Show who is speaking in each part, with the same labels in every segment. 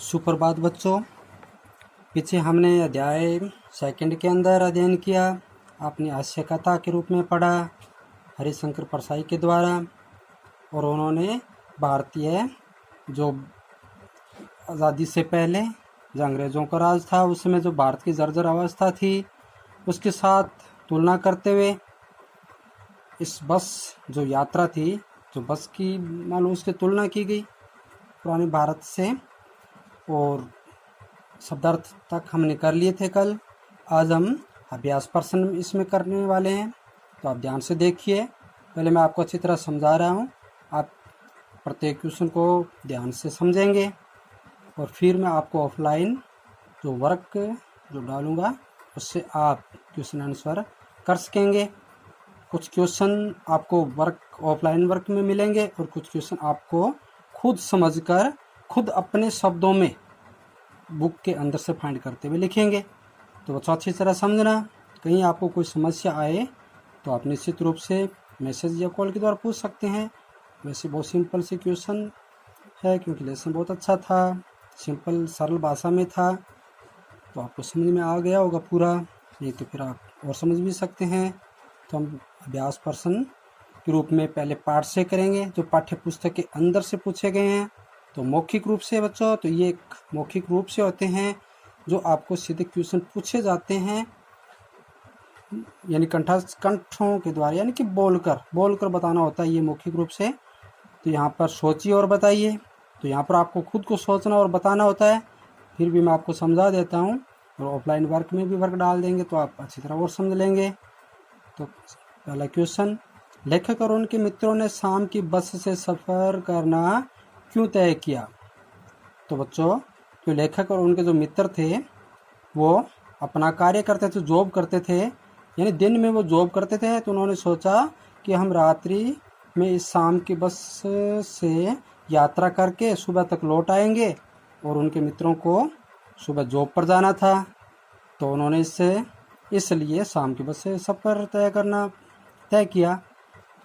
Speaker 1: सुप्रभात बच्चों। पीछे हमने अध्याय सेकंड के अंदर अध्ययन किया। आपने हास्य कथा के रूप में पढ़ा हरिशंकर परसाई के द्वारा, और उन्होंने भारतीय जो आज़ादी से पहले जो अंग्रेज़ों का राज था उस समय जो भारत की जर्जर अवस्था थी उसके साथ तुलना करते हुए इस बस जो यात्रा थी, जो बस की मान लो उसकी तुलना की गई पुराने भारत से, और शब्दार्थ तक हमने कर लिए थे कल। आज हम अभ्यास प्रश्न इसमें करने वाले हैं, तो आप ध्यान से देखिए। पहले मैं आपको अच्छी तरह समझा रहा हूँ, आप प्रत्येक क्वेश्चन को ध्यान से समझेंगे और फिर मैं आपको ऑफलाइन जो वर्क जो डालूँगा उससे आप क्वेश्चन आंसर कर सकेंगे। कुछ क्वेश्चन आपको वर्क ऑफलाइन वर्क में मिलेंगे और कुछ क्वेश्चन आपको खुद समझकर खुद अपने शब्दों में बुक के अंदर से फाइंड करते हुए लिखेंगे। तो बच्चों अच्छी तरह समझना, कहीं आपको कोई समस्या आए तो आप निश्चित रूप से मैसेज या कॉल के द्वारा पूछ सकते हैं। वैसे बहुत सिंपल सी क्वेश्चन है क्योंकि लेसन बहुत अच्छा था, सिंपल सरल भाषा में था, तो आपको समझ में आ गया होगा पूरा, नहीं तो फिर आप और समझ भी सकते हैं। तो हम अभ्यास प्रश्न के रूप में पहले पाठ से करेंगे जो पाठ्य पुस्तक के अंदर से पूछे गए हैं। तो मौखिक रूप से बच्चों, तो ये मौखिक रूप से होते हैं जो आपको सीधे क्वेश्चन पूछे जाते हैं, यानी कंठों के द्वारा, यानी कि बोलकर बताना होता है ये मौखिक रूप से। तो यहाँ पर सोचिए और बताइए, तो यहाँ पर आपको खुद को सोचना और बताना होता है। फिर भी मैं आपको समझा देता हूँ और ऑफलाइन वर्क में भी वर्क डाल देंगे तो आप अच्छी तरह और समझ लेंगे। तो पहला क्वेश्चन, लेखक और उनके मित्रों ने शाम की बस से सफ़र करना क्यों तय किया? तो बच्चों, जो लेखक और उनके जो मित्र थे वो अपना कार्य करते थे, जॉब करते थे, यानी दिन में वो जॉब करते थे, तो उन्होंने सोचा कि हम रात्रि में इस शाम की बस से यात्रा करके सुबह तक लौट आएंगे, और उनके मित्रों को सुबह जॉब पर जाना था, तो उन्होंने इसलिए शाम की बस से सफ़र तय किया।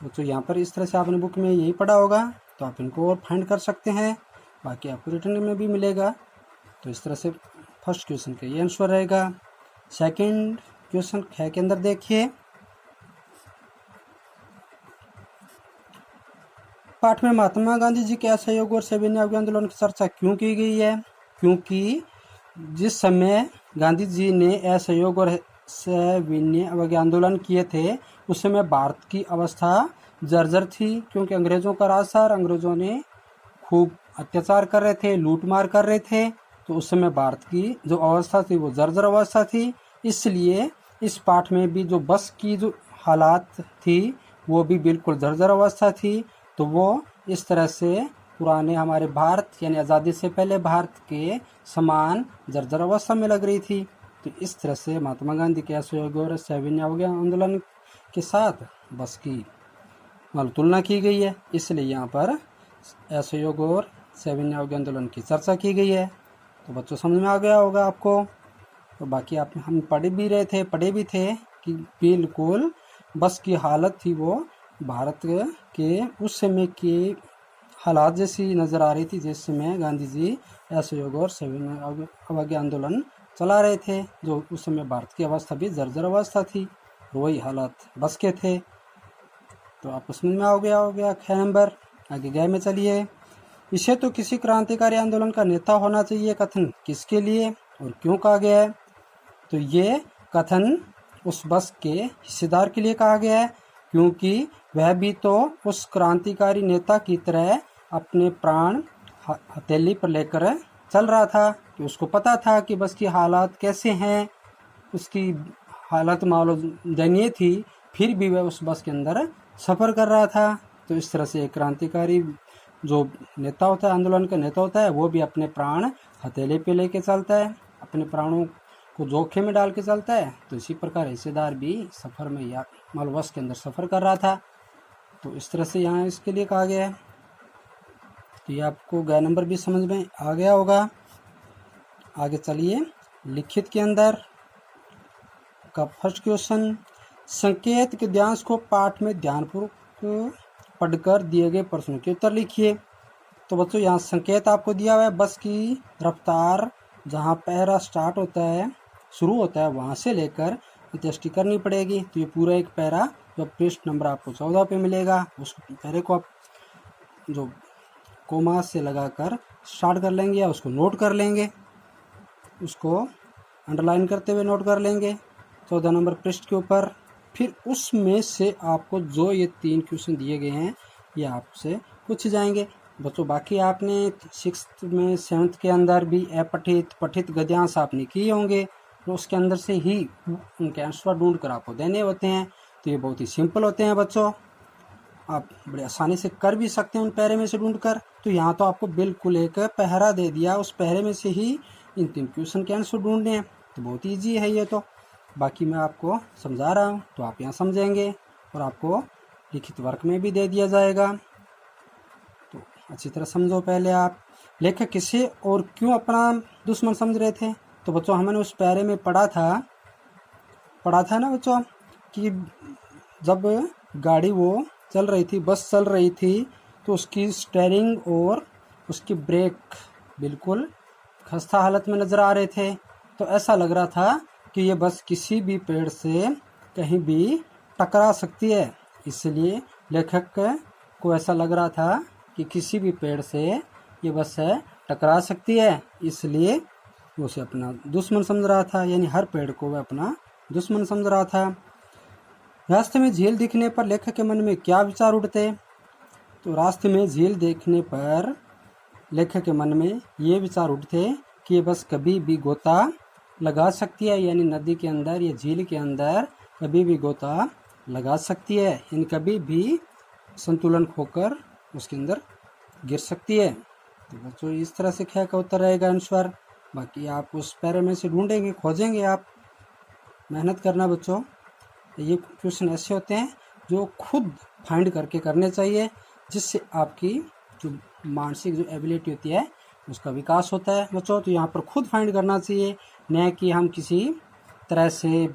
Speaker 1: तो यहाँ पर इस तरह से आपने बुक में यही पढ़ा होगा, तो आप इनको और फाइंड कर सकते हैं, बाकी आपको रिटर्न में भी मिलेगा। तो इस तरह से फर्स्ट क्वेश्चन का ये आंसर रहेगा। सेकंड क्वेश्चन ख के अंदर देखिए, पाठ में महात्मा गांधी जी के असहयोग और सविनय आंदोलन की चर्चा क्यों की गई है? क्योंकि जिस समय गांधी जी ने असहयोग और सविनय आंदोलन किए थे उस समय भारत की अवस्था जर्जर थी, क्योंकि अंग्रेज़ों का राज था, अंग्रेज़ों ने खूब अत्याचार कर रहे थे, लूटमार कर रहे थे, तो उस समय भारत की जो अवस्था थी वो जर्जर अवस्था थी। इसलिए इस पाठ में भी जो बस की जो हालात थी वो भी बिल्कुल जर्जर अवस्था थी, तो वो इस तरह से पुराने हमारे भारत यानी आज़ादी से पहले भारत के समान जर्जर अवस्था में लग रही थी। तो इस तरह से महात्मा गांधी के असहयोग और सविनय आंदोलन के साथ बस की तुलना की गई है, इसलिए यहाँ पर असहयोग और सविनय आंदोलन की चर्चा की गई है। तो बच्चों समझ में आ गया होगा आपको। तो बाकी आप हम पढ़े भी थे कि बिल्कुल बस की हालत थी वो भारत के उस समय की हालात जैसी नज़र आ रही थी जिस समय गांधी जी असहयोग और सविनय आंदोलन चला रहे थे, जो उस समय भारत की अवस्था भी जर्जर अवस्था थी, वही हालात बस के थे। तो आपको समझ में आ गया हो गया ख नंबर। आगे गए में चलिए, इसे तो किसी क्रांतिकारी आंदोलन का नेता होना चाहिए, कथन किसके लिए और क्यों कहा गया है? तो ये कथन उस बस के हिस्सेदार के लिए कहा गया है, क्योंकि वह भी तो उस क्रांतिकारी नेता की तरह अपने प्राण हथेली पर लेकर चल रहा था, कि उसको पता था कि बस की हालात कैसे हैं, उसकी हालत मानो दयनीय थी, फिर भी वह उस बस के अंदर सफ़र कर रहा था। तो इस तरह से एक क्रांतिकारी जो नेता होता है, आंदोलन का नेता होता है, वो भी अपने प्राण हथेली पे लेके चलता है, अपने प्राणों को जोखिम में डाल के चलता है। तो इसी प्रकार हिस्सेदार भी सफ़र में या बस के अंदर सफ़र कर रहा था, तो इस तरह से यहाँ इसके लिए कहा गया है। तो ये आपको ग नंबर भी समझ में आ गया होगा। आगे चलिए, लिखित के अंदर का फर्स्ट क्वेश्चन, संकेत के वाक्यांश को पाठ में ध्यानपूर्वक पढ़कर दिए गए प्रश्नों के उत्तर लिखिए। तो बच्चों यहाँ संकेत आपको दिया हुआ है, बस की रफ्तार जहाँ पैरा स्टार्ट होता है, शुरू होता है, वहाँ से लेकर अंत्येष्टि करनी पड़ेगी। तो ये पूरा एक पैरा जो पृष्ठ नंबर आपको 14 पे मिलेगा, उस पैरे को आप जो कोमा से लगाकर स्टार्ट कर लेंगे या उसको नोट कर लेंगे, उसको अंडरलाइन करते हुए नोट कर लेंगे 14 नंबर पृष्ठ के ऊपर। फिर उसमें से आपको जो ये 3 क्वेश्चन दिए गए हैं ये आपसे पूछे जाएंगे बच्चों। बाकी आपने 6th में 7th के अंदर भी अपठित पठित गद्यांश आपने किए होंगे, तो उसके अंदर से ही उनके आंसर ढूंढ कर आपको देने होते हैं। तो ये बहुत ही सिंपल होते हैं बच्चों, आप बड़े आसानी से कर भी सकते हैं उन पैरे में से ढूंढ कर। तो यहाँ तो आपको बिल्कुल एक पहरा दे दिया, उस पहरे में से ही इन 3 क्वेश्चन के आंसर ढूंढने हैं। तो बहुत ईजी है ये तो। बाकी मैं आपको समझा रहा हूँ तो आप यहाँ समझेंगे, और आपको लिखित वर्क में भी दे दिया जाएगा। तो अच्छी तरह समझो पहले आप। लेखक किसे और क्यों अपना दुश्मन समझ रहे थे? तो बच्चों हमने उस पैरे में पढ़ा था ना बच्चों कि जब गाड़ी वो चल रही थी, बस चल रही थी, तो उसकी स्टीयरिंग और उसकी ब्रेक बिल्कुल खस्ता हालत में नज़र आ रहे थे। तो ऐसा लग रहा था कि ये बस किसी भी पेड़ से कहीं भी टकरा सकती है। इसलिए लेखक को ऐसा लग रहा था कि किसी भी पेड़ से ये बस टकरा सकती है, इसलिए वो उसे अपना दुश्मन समझ रहा था, यानी हर पेड़ को वह अपना दुश्मन समझ रहा था। रास्ते में झील दिखने पर लेखक के मन में क्या विचार उठते? तो रास्ते में झील देखने पर लेखक के मन में ये विचार उठते कि ये बस कभी भी गोता लगा सकती है, यानी नदी के अंदर या झील के अंदर कभी भी गोता लगा सकती है, यानी कभी भी संतुलन खोकर उसके अंदर गिर सकती है। तो बच्चों इस तरह से क्या का उत्तर रहेगा आंसर। बाकी आप उस पैरे में से ढूंढेंगे, खोजेंगे, आप मेहनत करना बच्चों। ये क्वेश्चन ऐसे होते हैं जो खुद फाइंड करके करने चाहिए, जिससे आपकी जो मानसिक जो एबिलिटी होती है उसका विकास होता है बच्चों। तो यहाँ पर खुद फाइंड करना चाहिए, न कि हम किसी तरह से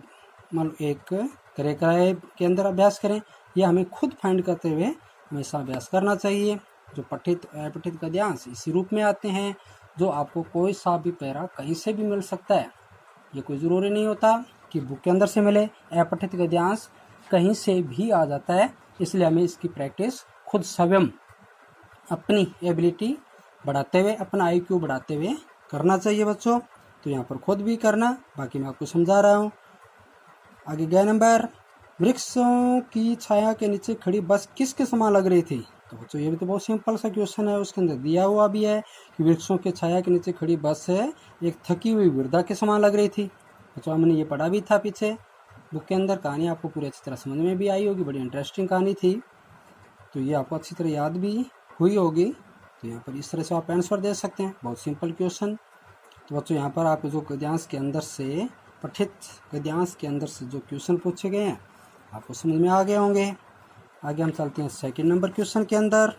Speaker 1: मान एक कराए के अंदर अभ्यास करें, या हमें खुद फाइंड करते हुए हमेशा अभ्यास करना चाहिए। जो पठित अपठित गद्यांश इसी रूप में आते हैं, जो आपको कोई सा भी पैरा कहीं से भी मिल सकता है। ये कोई ज़रूरी नहीं होता कि बुक के अंदर से मिले, अपठित गद्यांश कहीं से भी आ जाता है। इसलिए हमें इसकी प्रैक्टिस खुद स्वयं अपनी एबिलिटी बढ़ाते हुए, अपना IQ बढ़ाते हुए करना चाहिए बच्चों। तो यहाँ पर खुद भी करना, बाकी मैं आपको समझा रहा हूँ। आगे गया नंबर, वृक्षों की छाया के नीचे खड़ी बस किसके समान लग रही थी? तो बच्चों ये भी तो बहुत सिंपल सा क्वेश्चन है, उसके अंदर दिया हुआ भी है कि वृक्षों के छाया के नीचे खड़ी बस है एक थकी हुई वृद्धा के समान लग रही थी। बच्चों हमने ये पढ़ा भी था पीछे बुक के अंदर, कहानी आपको पूरी अच्छी तरह समझ में भी आई होगी, बड़ी इंटरेस्टिंग कहानी थी। तो ये आपको अच्छी तरह याद भी हुई होगी। तो यहाँ पर इस तरह से आप आंसर दे सकते हैं, बहुत सिंपल क्वेश्चन। तो बच्चों यहाँ पर आप जो गद्यांश के अंदर से, पठित गद्यांश के अंदर से जो क्वेश्चन पूछे गए हैं आपको समझ में आ गए होंगे। आगे हम चलते हैं 2nd नंबर क्वेश्चन के अंदर।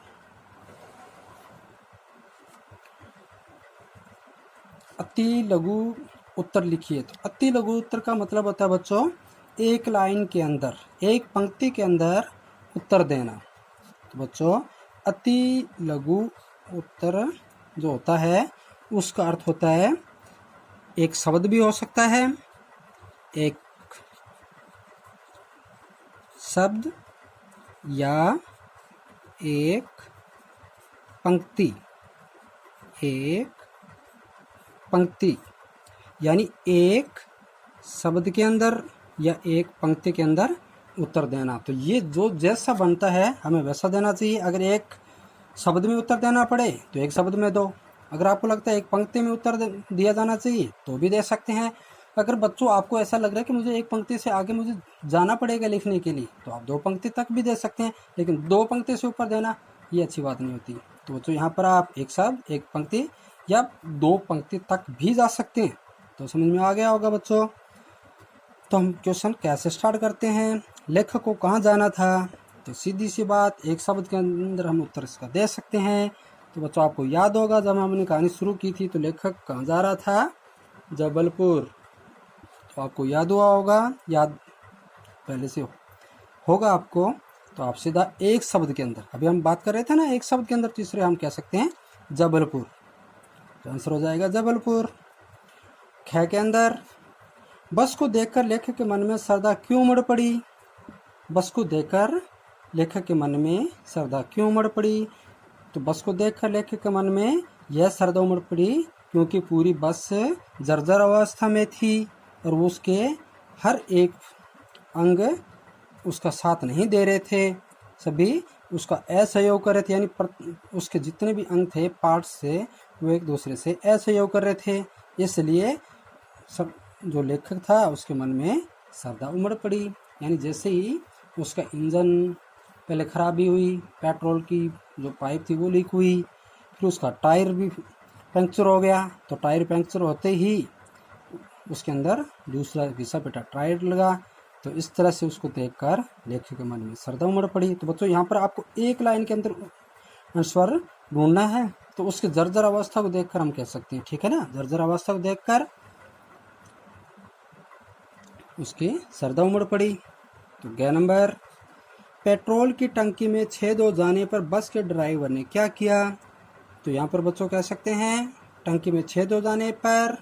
Speaker 1: अति लघु उत्तर लिखिए। तो अति लघु उत्तर का मतलब होता है बच्चों एक लाइन के अंदर, एक पंक्ति के अंदर उत्तर देना। तो बच्चों अति लघु उत्तर जो होता है उसका अर्थ होता है एक शब्द भी हो सकता है, एक शब्द या एक पंक्ति, यानी एक शब्द के अंदर या एक पंक्ति के अंदर उत्तर देना। तो ये जो जैसा बनता है हमें वैसा देना चाहिए। अगर एक शब्द में उत्तर देना पड़े तो एक शब्द में दो, अगर आपको लगता है एक पंक्ति में उत्तर दिया जाना चाहिए तो भी दे सकते हैं। अगर बच्चों आपको ऐसा लग रहा है कि मुझे एक पंक्ति से आगे मुझे जाना पड़ेगा लिखने के लिए, तो आप 2 पंक्ति तक भी दे सकते हैं, लेकिन 2 पंक्ति से ऊपर देना ये अच्छी बात नहीं होती। तो बच्चों यहाँ पर आप एक शब्द, एक पंक्ति या 2 पंक्ति तक भी जा सकते हैं। तो समझ में आ गया होगा बच्चों। तो हम क्वेश्चन कैसे स्टार्ट करते हैं, लेखक को कहाँ जाना था? तो सीधी सी बात, एक शब्द के अंदर हम उत्तर इसका दे सकते हैं। तो बच्चों आपको याद होगा जब हमने कहानी शुरू की थी तो लेखक कहाँ जा रहा था? जबलपुर। तो आपको याद हुआ होगा, याद पहले से होगा आपको। तो आप सीधा एक शब्द के अंदर, अभी हम बात कर रहे थे ना एक शब्द के अंदर, तीसरे हम कह सकते हैं जबलपुर। तो आंसर हो जाएगा जबलपुर। ख के अंदर बस को देखकर लेखक के मन में श्रद्धा क्यों उमड़ पड़ी। बस को देखकर लेखक के मन में श्रद्धा क्यों उमड़ पड़ी। तो बस को देखकर लेखक के मन में यह श्रद्धा उमड़ पड़ी क्योंकि पूरी बस जर्जर अवस्था में थी और वो उसके हर एक अंग उसका साथ नहीं दे रहे थे, सभी उसका असहयोग कर रहे थे, यानी उसके जितने भी अंग थे पार्ट्स से वो एक दूसरे से असहयोग कर रहे थे। इसलिए सब जो लेखक था उसके मन में श्रद्धा उमड़ पड़ी। यानी जैसे ही उसका इंजन पहले खराबी हुई, पेट्रोल की जो पाइप थी वो लीक हुई, फिर उसका टायर भी पंक्चर हो गया, तो टायर पंक्चर होते ही उसके अंदर दूसरा घिसा पिटा टायर लगा। तो इस तरह से उसको देखकर लेखक के मन में श्रद्धा उमड़ पड़ी। तो बच्चों यहाँ पर आपको एक लाइन के अंदर आंसर ढूंढना है, तो उसके जर्जर अवस्था को देखकर हम कह सकते हैं, ठीक है ना। जर्जर अवस्था को देखकर उसकी श्रद्धा उमड़ पड़ी। तो ग नंबर, पेट्रोल की टंकी में छेद हो जाने पर बस के ड्राइवर ने क्या किया। तो यहाँ पर बच्चों कह सकते हैं टंकी में छेद हो जाने पर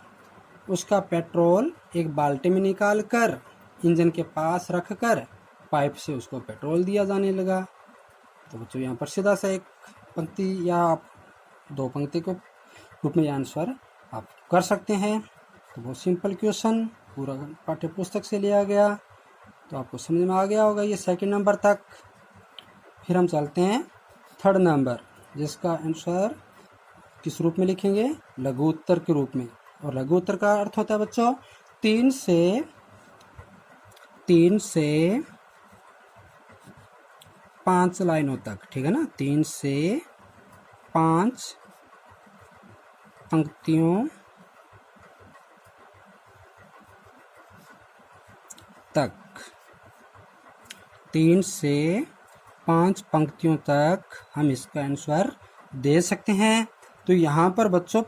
Speaker 1: उसका पेट्रोल एक बाल्टी में निकाल कर इंजन के पास रख कर पाइप से उसको पेट्रोल दिया जाने लगा। तो बच्चों यहाँ पर सीधा सा एक पंक्ति या आप दो पंक्ति को रूप में आंसर आप कर सकते हैं। तो बहुत सिंपल क्वेश्चन पूरा पाठ्य पुस्तक से लिया गया, तो आपको समझ में आ गया होगा ये सेकंड नंबर तक। फिर हम चलते हैं थर्ड नंबर, जिसका आंसर किस रूप में लिखेंगे, लघु उत्तर के रूप में। और लघु उत्तर का अर्थ होता है बच्चों 3 से 5 लाइनों तक, ठीक है ना। 3 से 5 पंक्तियों तक, 3 से 5 पंक्तियों तक हम इसका आंसर दे सकते हैं। तो यहाँ पर बच्चों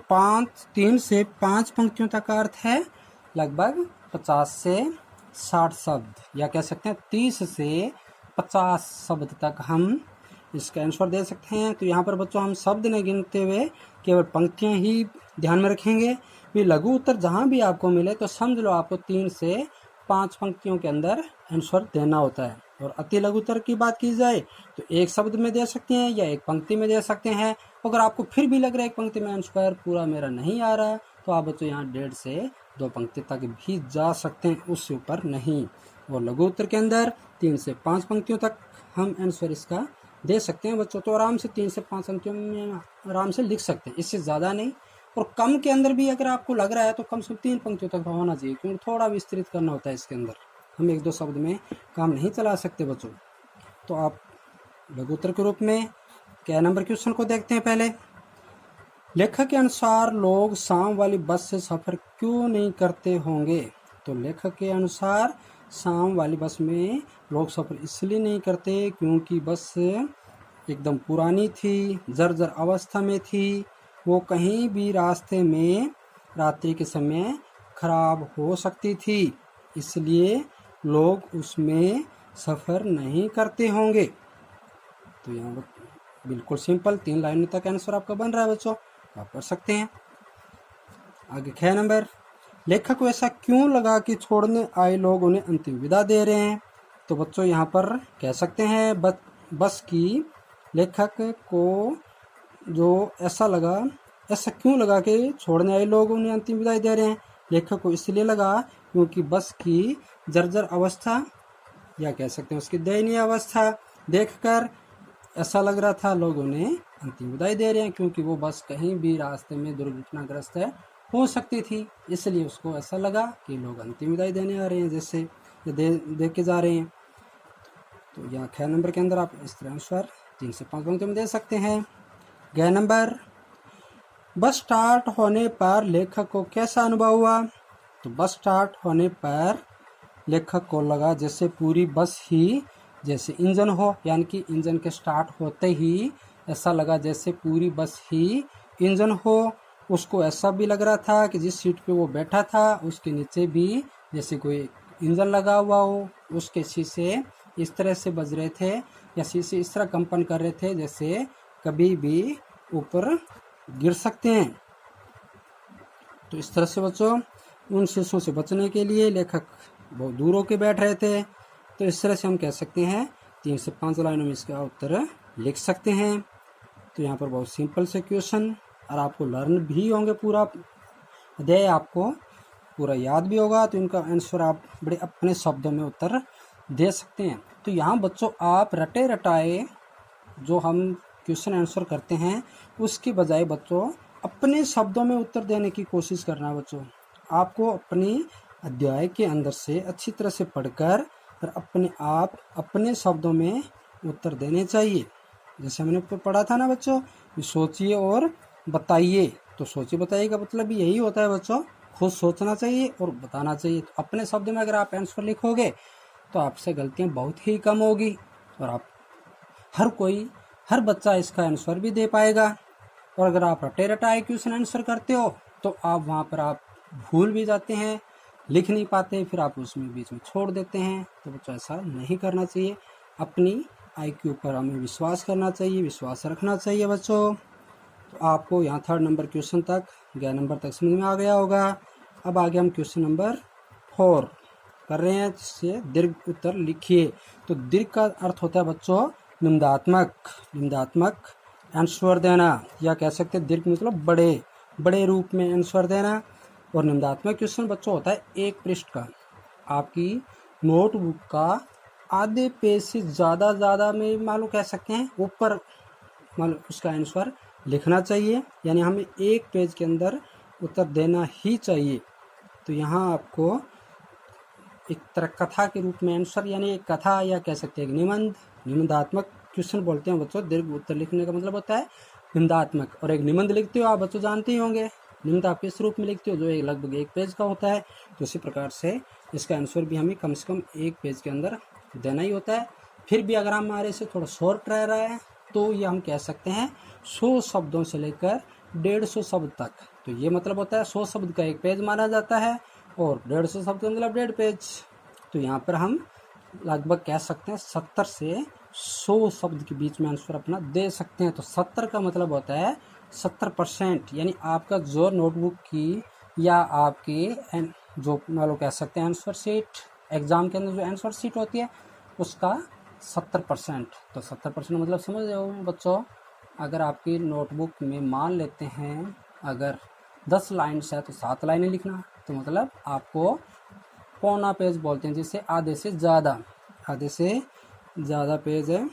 Speaker 1: 3 से 5 पंक्तियों तक का अर्थ है लगभग 50 से 60 शब्द, या कह सकते हैं 30 से 50 शब्द तक हम इसका आंसर दे सकते हैं। तो यहाँ पर बच्चों हम शब्द नहीं गिनते हुए केवल पंक्तियाँ ही ध्यान में रखेंगे। भी लघु उत्तर जहाँ भी आपको मिले तो समझ लो आपको 3 से 5 पंक्तियों के अंदर आंसर देना होता है। और अति लघु उत्तर की बात की जाए तो एक शब्द में दे सकते हैं या एक पंक्ति में दे सकते हैं। अगर आपको फिर भी लग रहा है एक पंक्ति में आंसर पूरा मेरा नहीं आ रहा तो आप बच्चों यहाँ 1.5 से 2 पंक्ति तक भी जा सकते हैं, उससे ऊपर नहीं। और लघु उत्तर के अंदर 3 से 5 पंक्तियों तक हम आंसर इसका दे सकते हैं बच्चों। तो आराम से 3 से 5 पंक्तियों में आराम से लिख सकते हैं, इससे ज़्यादा नहीं। और कम के अंदर भी अगर आपको लग रहा है तो कम से कम 3 पंक्तियों तक होना चाहिए, क्योंकि थोड़ा विस्तृत करना होता है इसके अंदर, हम 1-2 शब्द में काम नहीं चला सकते बच्चों। तो आप लघु उत्तर के रूप में क्या नंबर क्वेश्चन को देखते हैं। पहले, लेखक के अनुसार लोग शाम वाली बस से सफ़र क्यों नहीं करते होंगे। तो लेखक के अनुसार शाम वाली बस में लोग सफ़र इसलिए नहीं करते क्योंकि बस एकदम पुरानी थी, जर्जर अवस्था में थी, वो कहीं भी रास्ते में रात्रि के समय खराब हो सकती थी, इसलिए लोग उसमें सफ़र नहीं करते होंगे। तो यहाँ बिल्कुल सिंपल 3 लाइनों तक आंसर आपका बन रहा है बच्चों, आप कर सकते हैं। आगे 6 नंबर, लेखक को ऐसा क्यों लगा कि छोड़ने आए लोग उन्हें अंतिम विदा दे रहे हैं। तो बच्चों यहाँ पर कह सकते हैं बस की लेखक को जो ऐसा क्यों लगा कि छोड़ने आए लोग उन्हें अंतिम विदाई दे रहे हैं। लेखक को इसलिए लगा क्योंकि बस की जर्जर अवस्था या कह सकते हैं उसकी दयनीय अवस्था देखकर ऐसा लग रहा था लोग उन्हें अंतिम विदाई दे रहे हैं, क्योंकि वो बस कहीं भी रास्ते में दुर्घटनाग्रस्त हो सकती थी, इसलिए उसको ऐसा लगा कि लोग अंतिम विदाई देने आ रहे हैं, जैसे दे के जा रहे हैं। तो यहाँ 6 नंबर के अंदर आप इस तरह आंसर 3 से 5 पंक्तियों में दे सकते हैं। 6 नंबर, बस स्टार्ट होने पर लेखक को कैसा अनुभव हुआ। तो बस स्टार्ट होने पर लेखक को लगा जैसे पूरी बस ही जैसे इंजन हो, यानी कि इंजन के स्टार्ट होते ही ऐसा लगा जैसे पूरी बस ही इंजन हो। उसको ऐसा भी लग रहा था कि जिस सीट पे वो बैठा था उसके नीचे भी जैसे कोई इंजन लगा हुआ हो, उसके शीशे इस तरह से बज रहे थे या शीशे इस तरह कंपन कर रहे थे जैसे कभी भी ऊपर गिर सकते हैं। तो इस तरह से बच्चों उन शीशों से बचने के लिए लेखक बहुत दूर होके बैठ रहे थे। तो इस तरह से हम कह सकते हैं 3 से 5 लाइनों में इसका उत्तर लिख सकते हैं। तो यहाँ पर बहुत सिंपल से क्वेश्चन, और आपको लर्न भी होंगे, पूरा अध्याय आपको पूरा याद भी होगा, तो इनका आंसर आप बड़े अपने शब्दों में उत्तर दे सकते हैं। तो यहाँ बच्चों आप रटे रटाए जो हम क्वेश्चन आंसर करते हैं उसकी बजाय बच्चों अपने शब्दों में उत्तर देने की कोशिश करना है। बच्चों आपको अपने अध्याय के अंदर से अच्छी तरह से पढ़कर और अपने आप अपने शब्दों में उत्तर देने चाहिए। जैसे हमने पढ़ा था ना बच्चों, सोचिए और बताइए। तो सोचिए बताइए का मतलब भी यही होता है बच्चों, खुद सोचना चाहिए और बताना चाहिए। तो अपने शब्द में अगर आप आंसर लिखोगे तो आपसे गलतियाँ बहुत ही कम होगी और आप हर बच्चा इसका आंसर भी दे पाएगा। और अगर आप रटे रटाए क्वेश्चन आंसर करते हो तो आप वहाँ पर आप भूल भी जाते हैं, लिख नहीं पाते, फिर आप उसमें बीच में छोड़ देते हैं। तो बच्चों ऐसा नहीं करना चाहिए, अपनी IQ पर हमें विश्वास करना चाहिए, विश्वास रखना चाहिए बच्चों। तो आपको यहाँ 3rd नंबर क्वेश्चन तक 11 नंबर तक समझ में आ गया होगा। अब आगे हम क्वेश्चन नंबर 4 कर रहे हैं, जिससे दीर्घ उत्तर लिखिए। तो दीर्घ का अर्थ होता है बच्चों निम्नात्मक आंसर देना, या कह सकते हैं दीर्घ मतलब बड़े रूप में आंसर देना। और निम्नात्मक क्वेश्चन बच्चों होता है 1 पृष्ठ का, आपकी नोटबुक का आधे पेज से ज़्यादा में मालूम कह सकते हैं ऊपर मालूम उसका आंसर लिखना चाहिए, यानी हमें 1 पेज के अंदर उत्तर देना ही चाहिए। तो यहाँ आपको एक तरह कथा के रूप में आंसर, यानी एक कथा या कह सकते हैं निबंधात्मक क्वेश्चन बोलते हैं बच्चों। दीर्घ उत्तर लिखने का मतलब होता है निबंधात्मक। और एक निबंध लिखते हो आप बच्चों जानते ही होंगे, निबंध आप किस रूप में लिखते हो, जो लगभग 1 पेज का होता है। तो इसी प्रकार से इसका आंसर भी हमें कम से कम 1 पेज के अंदर देना ही होता है। फिर भी अगर हमारे से थोड़ा शॉर्ट रह रहा है तो ये हम कह सकते हैं 100 शब्दों से लेकर 150 शब्द तक। तो ये मतलब होता है 100 शब्द का 1 पेज माना जाता है और 150 शब्द का मतलब 1.5 पेज। तो यहाँ पर हम लगभग कह सकते हैं 70 से 100 शब्द के बीच में आंसर अपना दे सकते हैं। तो 70 का मतलब होता है 70%, यानी आपका जो नोटबुक की या आपकी जो मान लो कह सकते हैं आंसर शीट, एग्ज़ाम के अंदर जो आंसर शीट होती है उसका 70%। तो 70% मतलब समझ रहे हो बच्चों, अगर आपकी नोटबुक में मान लेते हैं अगर 10 लाइन्स है तो 7 लाइनें लिखना, तो मतलब आपको पौना पेज बोलते हैं, जिससे आधे से ज़्यादा पेज है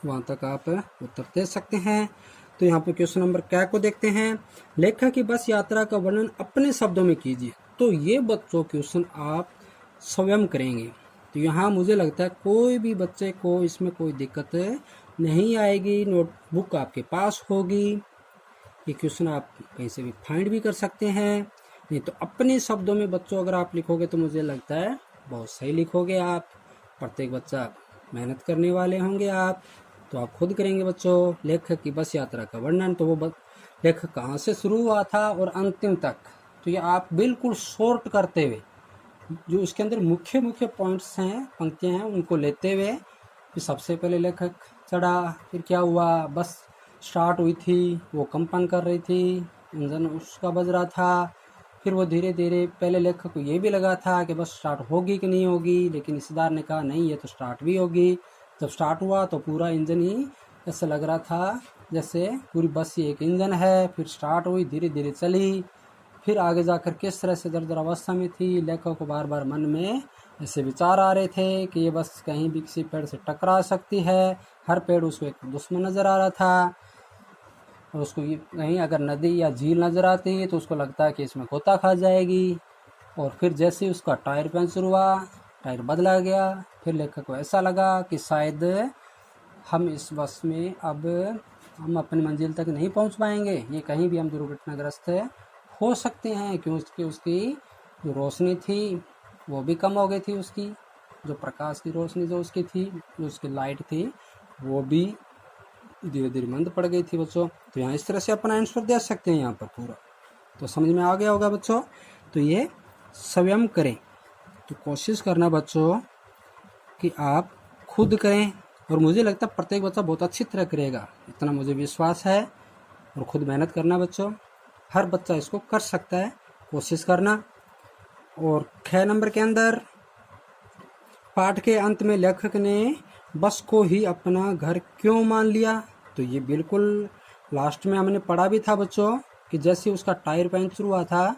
Speaker 1: वहाँ तक आप उत्तर दे सकते हैं। तो यहाँ पर क्वेश्चन नंबर क्या को देखते हैं, लेखक की बस यात्रा का वर्णन अपने शब्दों में कीजिए। तो ये बच्चों क्वेश्चन आप स्वयं करेंगे। तो यहाँ मुझे लगता है कोई भी बच्चे को इसमें कोई दिक्कत नहीं आएगी, नोटबुक आपके पास होगी, ये क्वेश्चन आप कहीं से भी फाइंड भी कर सकते हैं। नहीं तो अपने शब्दों में बच्चों अगर आप लिखोगे तो मुझे लगता है बहुत सही लिखोगे आप। प्रत्येक बच्चा मेहनत करने वाले होंगे आप, तो आप खुद करेंगे बच्चों। लेखक की बस यात्रा का वर्णन, तो वो लेखक कहाँ से शुरू हुआ था और अंतिम तक, तो ये आप बिल्कुल शॉर्ट करते हुए जो इसके अंदर मुख्य पॉइंट्स हैं, पंक्तियाँ हैं, उनको लेते हुए कि सबसे पहले लेखक चढ़ा, फिर क्या हुआ, बस स्टार्ट हुई थी, वो कंपन कर रही थी, इंजन उसका बज रहा था, फिर वो धीरे धीरे, पहले लेखक को ये भी लगा था कि बस स्टार्ट होगी कि नहीं होगी, लेकिन हिस्सेदार ने कहा नहीं ये तो स्टार्ट भी होगी। जब स्टार्ट हुआ तो पूरा इंजन ही ऐसा लग रहा था जैसे पूरी बस ही एक इंजन है। फिर स्टार्ट हुई, धीरे धीरे चली, फिर आगे जाकर किस तरह से दरदर अवस्था में थी, लेखक को बार बार मन में ऐसे विचार आ रहे थे कि ये बस कहीं भी किसी पेड़ से टकरा सकती है, हर पेड़ उसको एक दुश्मन नज़र आ रहा था, और उसको कहीं अगर नदी या झील नज़र आती तो उसको लगता है कि इसमें गोता खा जाएगी। और फिर जैसे ही उसका टायर पंचर हुआ, टायर बदला गया, फिर लेखक को ऐसा लगा कि शायद हम इस बस में अब हम अपनी मंजिल तक नहीं पहुंच पाएंगे, ये कहीं भी हम दुर्घटनाग्रस्त हो सकते हैं, क्योंकि उसकी जो रोशनी थी वो भी कम हो गई थी, उसकी जो प्रकाश की रोशनी जो उसकी थी, जो उसकी लाइट थी वो भी धीरे धीरे मंद पड़ गई थी बच्चों। तो यहाँ इस तरह से अपना आंसर दे सकते हैं यहाँ पर पूरा। तो समझ में आ गया होगा बच्चों। तो ये स्वयं करें, तो कोशिश करना बच्चों कि आप खुद करें, और मुझे लगता है प्रत्येक बच्चा बहुत अच्छी तरह करेगा, इतना मुझे विश्वास है। और और ख़ुद मेहनत करना बच्चों। हर बच्चा इसको कर सकता है, कोशिश करना। और 6 नंबर के अंदर पाठ के अंत में लेखक ने बस को ही अपना घर क्यों मान लिया, तो ये बिल्कुल लास्ट में हमने पढ़ा भी था बच्चों कि जैसे उसका टायर पंचर हुआ था,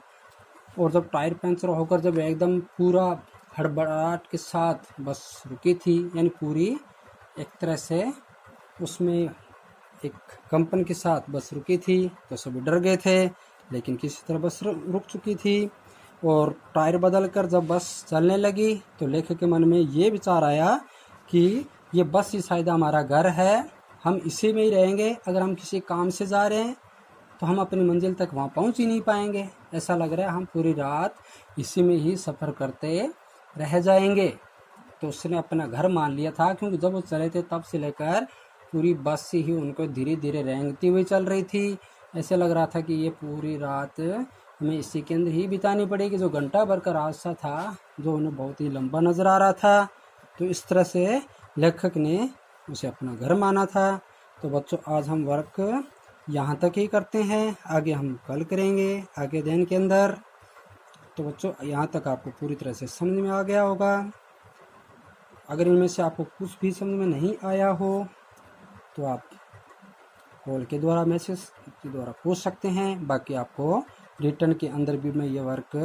Speaker 1: और जब टायर पंचर होकर जब एकदम पूरा हड़बड़ाहट के साथ बस रुकी थी, यानी पूरी एक तरह से उसमें एक कंपन के साथ बस रुकी थी, तो सभी डर गए थे, लेकिन किसी तरह बस रुक चुकी थी। और टायर बदल कर जब बस चलने लगी तो लेखक के मन में ये विचार आया कि ये बस ही शायद हमारा घर है, हम इसी में ही रहेंगे। अगर हम किसी काम से जा रहे हैं तो हम अपनी मंजिल तक वहाँ पहुँच ही नहीं पाएंगे, ऐसा लग रहा है हम पूरी रात इसी में ही सफ़र करते रह जाएंगे। तो उसने अपना घर मान लिया था, क्योंकि जब वो चले थे तब से लेकर पूरी बस से ही उनको धीरे धीरे रेंगती हुई चल रही थी। ऐसे लग रहा था कि ये पूरी रात हमें इसी के अंदर ही बितानी पड़ेगी। जो घंटा भर का रास्ता था, जो उन्हें बहुत ही लंबा नज़र आ रहा था, तो इस तरह से लेखक ने उसे अपना घर माना था। तो बच्चों आज हम वर्क यहाँ तक ही करते हैं, आगे हम कल करेंगे आगे दिन के अंदर। तो बच्चों यहाँ तक आपको पूरी तरह से समझ में आ गया होगा। अगर इनमें से आपको कुछ भी समझ में नहीं आया हो तो आप कॉल के द्वारा मैसेज के द्वारा पूछ सकते हैं, बाकी आपको रिटर्न के अंदर भी मैं ये वर्क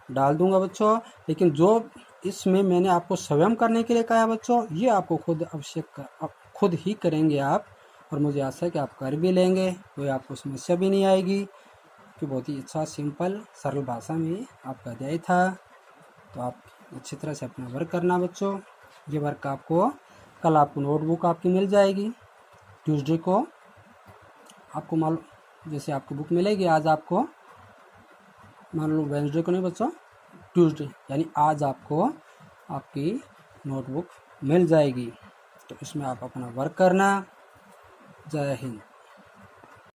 Speaker 1: डाल दूंगा बच्चों। लेकिन जो इसमें मैंने आपको स्वयं करने के लिए कहा है बच्चों, ये आपको खुद ही करेंगे आप, और मुझे आशा है कि आप कर भी लेंगे, कोई आपको समस्या भी नहीं आएगी, कि बहुत ही अच्छा सिंपल सरल भाषा में आपका अध्याय था। तो आप अच्छी तरह से अपना वर्क करना बच्चों। ये वर्क आपको कल आपको नोटबुक आपकी मिल जाएगी, ट्यूसडे को आपको मालूम जैसे आपको बुक मिलेगी, आज आपको मान लो वेडनेसडे को नहीं बच्चों, ट्यूसडे यानी आज आपको आपकी नोटबुक मिल जाएगी। तो इसमें आप अपना वर्क करना। जय हिंद।